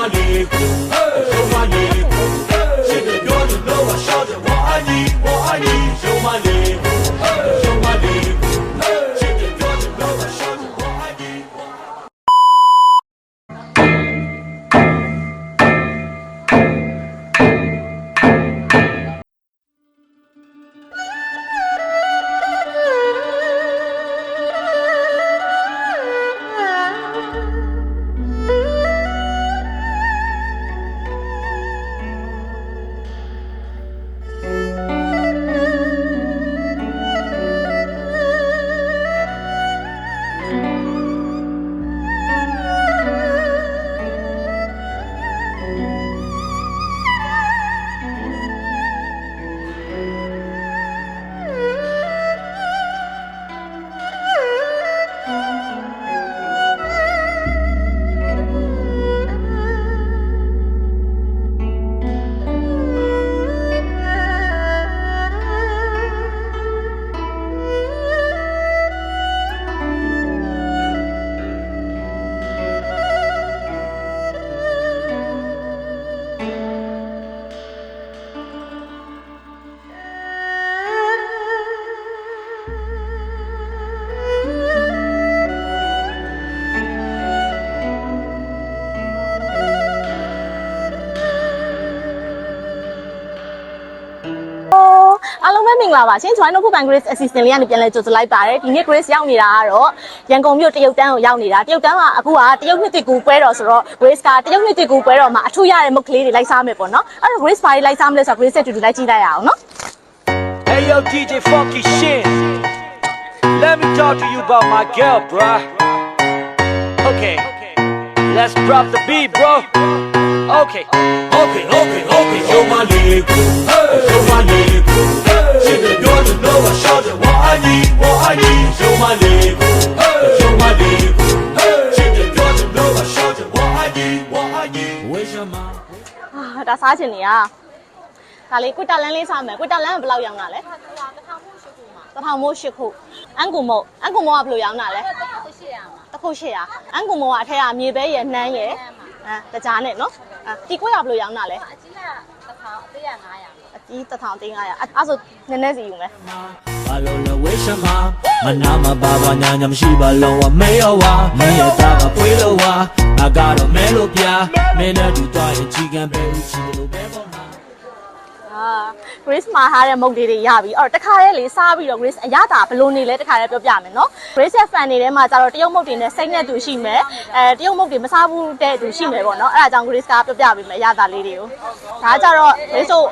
你哭，就骂你哭。现在多的都我笑着我爱你，我爱你，就骂你哭，就骂你哭。现在多的都我笑着我爱你，我爱你。 အားလုံးပဲမင်္ဂလာပါရှင်ကျွန်တော်တို့ဖူပန် Grace Assistant လေးကနေပြန်လဲကြိုဆိုလိုက်ပါတယ်ဒီနေ့ Grace ရောက်နေတာကတော့ရန်ကုန်မြို့တရုတ်တန်းကိုရောက်နေတာတရုတ်တန်းကအခုကတရုတ်နှစ်တကူပွဲတော်ဆိုတော့ Grace ကတရုတ်နှစ်တကူပွဲတော်မှာအထူးရတဲ့မုတ်ကလေးတွေလိုက်စားမယ်ပေါ့နော်အဲ့တော့ Grace ဘာတွေလိုက်စားမလဲဆိုတော့ Grace နဲ့တူတူလိုက်ကြည့်လိုက်ရအောင်နော် Hey yo DJ Funky shit Let me talk to you about my girl bruh Okay Let's drop the beat bro Okay OK，就骂你哭，就骂你哭。现在多的都我笑着我爱你，我爱你，就骂你哭，就骂你哭。现在多的都我笑着我爱你，我爱你，为什么？ အာဒါစားချင်နေရဒါလေးကွတ်တာလန်းလေးစားမယ်ကွတ်တာလန်းကဘယ်လောက်ရောင်းတာလဲ1000မို့8ခုအန်ကူမို့ကဘယ်လိုရောင်းတာလဲတစ်ခု800အန်ကူမို့ကအထက်ကမြေပဲရယ်နှမ်းရယ်တကြားနဲ့နော်ဒီကွက်ရဘယ်လိုရောင်းတာလဲအကြီးက1000 အကြီး1500အဲ့ဆိုနည်းနည်းစီယူမယ် 巴罗了为什么？我那么爸爸娘娘是巴罗我没有啊，你也打个鬼了哇，那个都没路边，没那就抓人几根白乌鸡的路白包嘛。 Grace မှာထားတဲ့မုတ်လေးတွေရပြီအဲ့တော့တခါတည်းလေးစားပြီးတော့ Grace အရသာဘလို့နေလဲတခါတည်းပြောပြမယ်နော် Grace ရဲ့ fan တွေထဲမှာကျတော့တရုတ်မုတ်တွေနဲ့စိတ်နဲ့တူရှိမယ်တရုတ်မုတ်တွေမစားဘူးတဲ့တူရှိမယ်ပေါ့နော်အဲ့ဒါကြောင့် Grace ကပြောပြပေးမယ်အရသာလေးတွေကိုဒါကြတော့ Grace တို့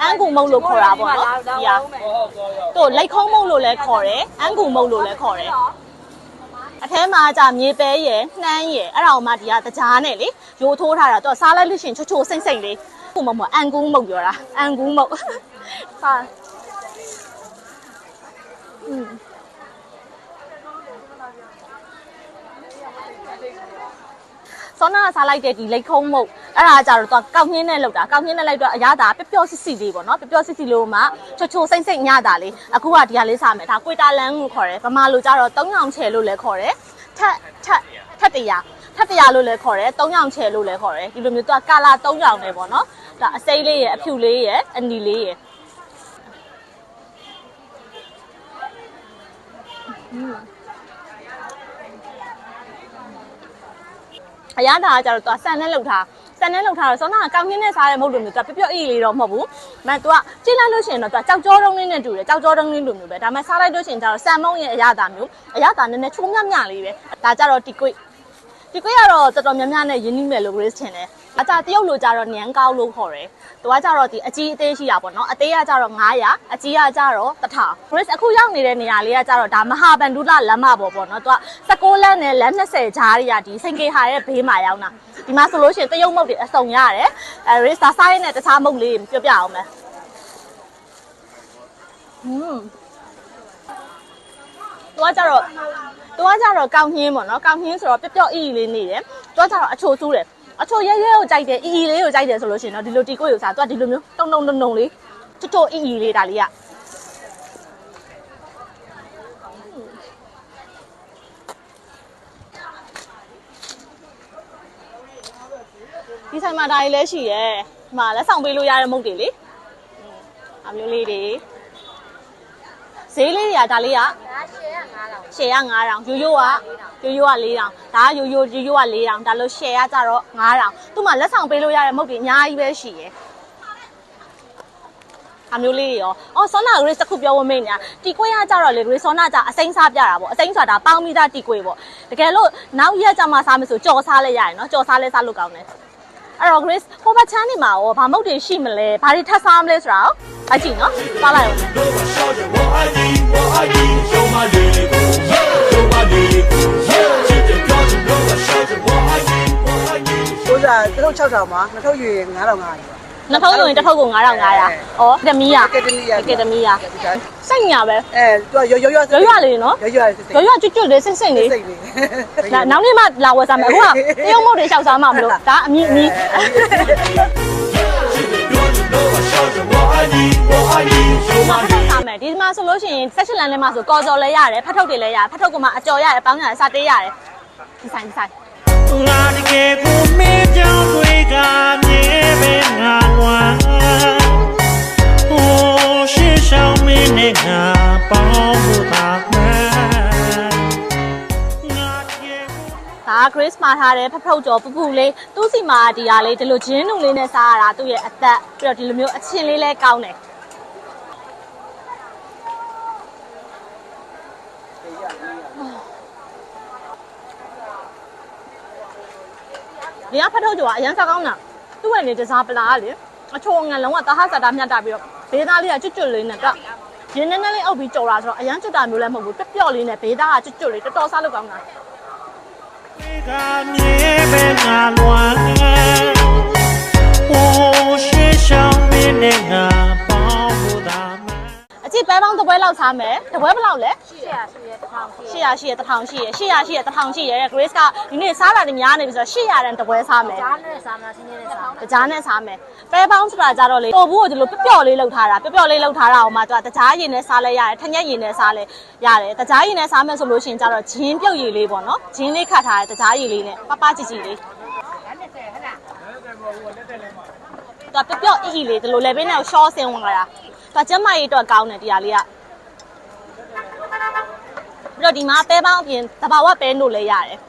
အန်ကူမုတ်လို့ခေါ်တာပေါ့နော်ဒီဟာတို့လက်ခုံးမုတ်လို့လည်းခေါ်တယ်အန်ကူမုတ်လို့လည်းခေါ်တယ်အထဲမှာကြာမြေပဲရယ်နှမ်းရယ်အဲ့ဒါအောင်မှဒီကတကြားနဲ့လေရိုးထိုးထားတာတော့စားလိုက်လို့ရှိရင်ချို့ချို့စိမ့်စိမ့်လေးခုမမအန်ကူမုတ်ပြောတာအန်ကူမုတ်စားစောနာစားလိုက်တဲ့ဒီလက်ခုံးမုတ်အဲ့ဒါကြတော့ကောက်နှင်းနဲ့လောက်တာကောက်နှင်းနဲ့လိုက်တော့အရသာပျော့ပျော့စစ်စစ်လေးပေါ့နော်ပျော့ပျော့စစ်စစ်လို့မှချို့ချို့စိမ့်စိမ့်ညတာလေးအခုကဒီဟာလေးစားမယ်ဒါကွေတာလန်းကိုခေါ်တယ်ဗမာလိုကြတော့3ရောင်ချယ်လို့လည်းခေါ်တယ်ထက်တရားလို့လည်းခေါ်တယ်3ရောင်ချယ်လို့လည်းခေါ်တယ်ဒီလိုမျိုးသူကကာလာ3ရောင်နဲ့ပေါ့နော်ဒါအစိမ်းလေးရယ်အဖြူလေးရယ်အနီလေးရယ်အရသာကကြတော့သူကဆန်နဲ့လှုပ်ထားတော့စောနာကကောင်းကင်းနဲ့စားတဲ့မဟုတ်လို့မျိုးသူကပျော့ပျော့အေးလေးတော့မဟုတ်ဘူး။မန်သူကကြည့်လိုက်လို့ရှိရင်တော့သူကကြောက်ကြောတုံးလေးနဲ့တူတယ်ကြောက်ကြောတုံးလေးလိုမျိုးပဲဒါမှစားလိုက်လို့ရှိရင်ကျတော့ဆန်မုံရဲ့အရသာမျိုးအရသာနည်းနည်းချိုးမြလေးပဲဒါကြတော့ဒီကွေ့ကတော့တော်တော်များများနဲ့ရင်းနှီးမယ်လို့ Grace ထင်တယ်။အကြတရုတ်လိုကြတော့ညံကောက်လို့ခေါ်တယ်။သူကကြတော့ဒီအကြီးအသေးရှိတာပေါ့နော်။အသေးကကြတော့900အကြီးကကြတော့1000 Grace အခုရောက်နေတဲ့နေရာလေးကကြတော့ဒါမဟာဗန္ဓုလလမ်းမပေါ်ပေါ့နော်။သူက16လမ်းနဲ့လမ်း20ကြားတွေကဒီစိန်ကေဟာရဲ့ဘေးမှာရောက်တာ။ဒီမှာဆိုလို့ရှိရင်တရုတ်မုတ်တွေအစုံရတယ်။ Grace ဒါစားရင်းနဲ့တခြားမုတ်လေးပြောပြအောင်မယ်။သူကကြတော့ကောင်းနှင်းပေါ့နော်ကောင်းနှင်းဆိုတော့ပျော့အေးလေးနေတယ်သူကကြတော့အချိုဆူးတယ်အချိုရဲရဲကိုကြိုက်တယ်အီလေးကိုကြိုက်တယ်ဆိုလို့ရှိရင်တော့ဒီလိုတီကိုကိုစားသူကဒီလိုမျိုးတုံလေးချိုအီလေးဒါလေးက ဒီဆိုင်မှာဒါကြီးလည်းရှိရဲဒီမှာလက်ဆောင်ပေးလို့ရတဲ့မုတ်တွေလေအမျိုးလေးတွေဈေးလေးတွေကဒါလေးကရှယ်က9000ရိုးရိုးက4000ဒါကရိုးရိုးက4000ဒါလို့ရှယ်ကကြတော့9000သူ့မှာလက်ဆောင်ပေးလို့ရတဲ့မုတ်တွေအများကြီးပဲရှိရဲအမျိုးလေးရောအော်ဆောနာဂရေးတစ်ခုပြောဝင်မိနေတာတီကွေးကကြတော့လေဂရေးဆောနာကြအစိမ်းစားပြတာပေါ့အစိမ်းဆိုတာပေါင်းမိသားတီကွေးပေါ့တကယ်လို့နောက်ရက်ကြမှာစားမယ်ဆိုကြော်စားလဲရတယ်နော်ကြော်စားလဲစားလို့ကောင်းတယ်အဲ့တော့ Grace ဟိုဘက်ချမ်းနေမှာရောဘာမုတ်တွေရှိမလဲဘာတွေထပ်စားမလဲဆိုတာရောအကြည့်နော်သွားလိုက်အောင်ကိုယ်စားတစ်ထုပ်6000မှာနှစ်ထုပ်ရွေ9500နှစ်ထုံးဆိုရင်တစ်ထုပ်ကို9500ဩကက်ဒမီယာစိတ်ညာပဲ သူကရွလေးနော်ရွကျွတ်လေးစိတ်လေးနောက်နေ့မှလာဝယ်စားမယ်အခုကတရုတ်မုတ်တွေရှောက်စားမှမလို့ဒါအမြင့်ဒီမှာဆိုလို့ရှိရင်ဆက်ချလန်ထဲမှာဆိုကော်ကြော်လဲရတယ်ဖတ်ထုတ်တွေလဲရတယ်ဖတ်ထုတ်ကမှအကြော်ရတယ်ပေါင်းရတယ်စာတေးရတယ်ဒီဆိုင်ငါတကယ်ကိုမင်းကြောင့်တွေကမြဲပဲငါလွမ်းဟိုရှေ့ဆောင်မင်းနဲ့ငါပေါင်းဖို့ပါမှန်ဒါ Grace မှာထားတဲ့ဖဖုတ်ကြော်ပူပူလေးသူ့စီမှာဒီဟာလေးဒီလိုဂျင်းနုံလေးနဲ့စားရတာသူ့ရဲ့အသက်ပြီးတော့ဒီလိုမျိုးအချင်းလေးလဲကောင်းတယ်ဒီကဖတ်ထုတ်ကြော်ကအရန်စားကောင်းတာသူ့ရဲ့နေတစားပလာလေအချိုငန်လုံးကတဟဆာတာမြတ်တာပြီးတော့ဘေးသားလေးကကျွတ်လေးနဲ့ကရင်းနဲ့လေးအုပ်ပြီးကြော်လာဆိုတော့အရန်ကျွတ်တာမျိုးလည်းမဟုတ်ဘူးပျော့လေးနဲ့ဘေးသားကကျွတ်လေးတော်တော်စားလို့ကောင်းတာကမြဲပဲငါလွမ်းဟိုရှေ့ဆောင်မင်းနဲ့ငါပေါင်းဖို့သာမှန်အကြည့်ပဲပေါင်းတစ်ပွဲလောက်စားမယ်တစ်ပွဲဘယ်လောက်လဲ800ရှိရ1000ရှိရ1000ရှိရ Grace ကဒီနေ့စားတာတွေများနေပြီဆိုတော့800တန်တစ်ပွဲစားမယ်ကြားနဲ့စားမယ်ပဲပေါင်းဆိုတာကြတော့လေတော်ဘူးကိုဒီလိုပျော့လေးလောက်ထားတာပျော့လေးလောက်ထားတာအောင်မှသူကတကြားရည်နဲ့စားလဲရတယ်ထညက်ရည်နဲ့စားလဲရတယ်တကြားရည်နဲ့စားမယ်ဆိုလို့ရှိရင်ကြတော့ဂျင်းပြုတ်ရည်လေးပေါ့နော်ဂျင်းလေးခတ်ထားတဲ့တကြားရည်လေးနဲ့ပကြည့်လေးသူကပျော့အီလေးဒီလိုလေဘင်းနဲ့ရှော့ဆင်းဝင်လာတာသူကကျမကြီးတော့ကောင်းတယ်ဒီဟာလေးကပြီးတော့ဒီမှာပဲပေါင်းအပြင်တဘာဝပဲနို့လဲရတယ်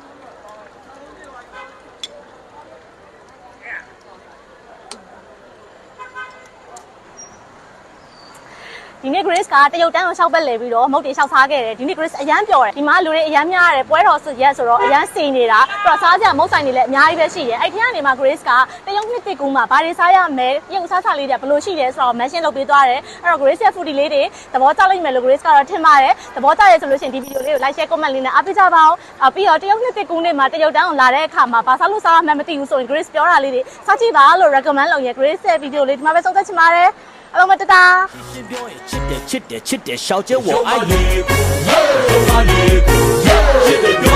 ဒီနေ့ Grace ကတရုတ်တန်းကိုရှောက်ပက်လဲပြီးတော့မုတ်တွေရှောက်စားခဲ့တယ်ဒီနေ့ Grace အရန်ပျော်တယ်ဒီမှာလူတွေအရန်များရတယ်ပွဲတော်စစ်ရက်ဆိုတော့အရန်စီနေတာပြီးတော့စားကြမုတ်ဆိုင်တွေလည်းအများကြီးပဲရှိတယ်အဲ့ဒီကနေမှ Grace ကတရုတ်နှစ်တစ်ကူးမှာဘာတွေစားရမလဲတရုတ်စားလေးတွေဘယ်လိုရှိလဲဆိုတော့ mention လုပ်ပေးသွားတယ်အဲ့တော့ Grace ရဲ့ foodie လေးတွေသဘောကျလိမ့်မယ်လို့ Grace ကတော့ထင်ပါတယ်သဘောကျရဲဆိုလို့ရှိရင်ဒီဗီဒီယိုလေးကို like share comment လေးနဲ့အားပေးကြပါအောင်ပြီးတော့တရုတ်နှစ်တစ်ကူးနေ့မှာတရုတ်တန်းကိုလာတဲ့အခါမှာဘာစားလို့စားရမှန်းမသိဘူးဆိုရင် Grace ပြောတာလေးတွေစားကြည့်ပါလို့ recommend လုပ်ရင် Grace ရဲ့ဗီဒီယိုလေးဒီမှာပဲဆုံးသက်ချင်ပါတယ်အလုံးမတတာချစ်တယ်小姐我爱你有马里古，有马里古，